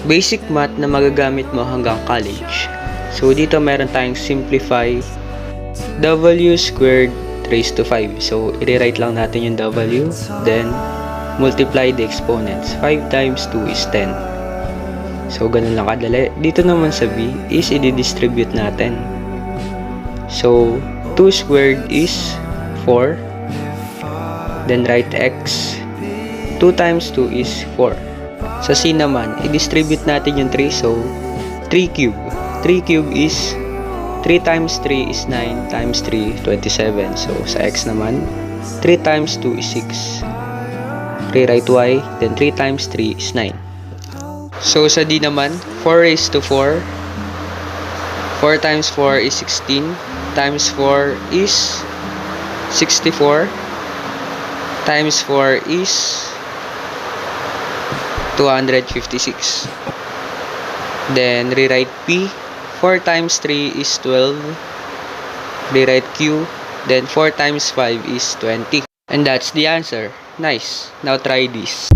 basic math na magagamit mo hanggang college. So, dito meron tayong simplify w squared raised to 5. So, i-rewrite lang natin yung w, then multiply the exponents. 5 times 2 is 10. So, ganun lang kadali. Dito naman sa b is i-distribute natin. So, 2 squared is 4. Then, write x. 2 times 2 is 4. Sa c naman, i-distribute natin yung 3. So, 3 cube. 3 cube is 3 times 3 is 9 times 3, 27. So, sa x naman, 3 times 2 is 6. Rewrite y, then 3 times 3 is 9. So, sa d naman, 4 raised to 4. 4 times 4 is 16. Times 4 is 64. Times 4 is 256. Then, rewrite p. 4 times 3 is 12. Rewrite q. Then, 4 times 5 is 20. And that's the answer. Nice. Now, try this.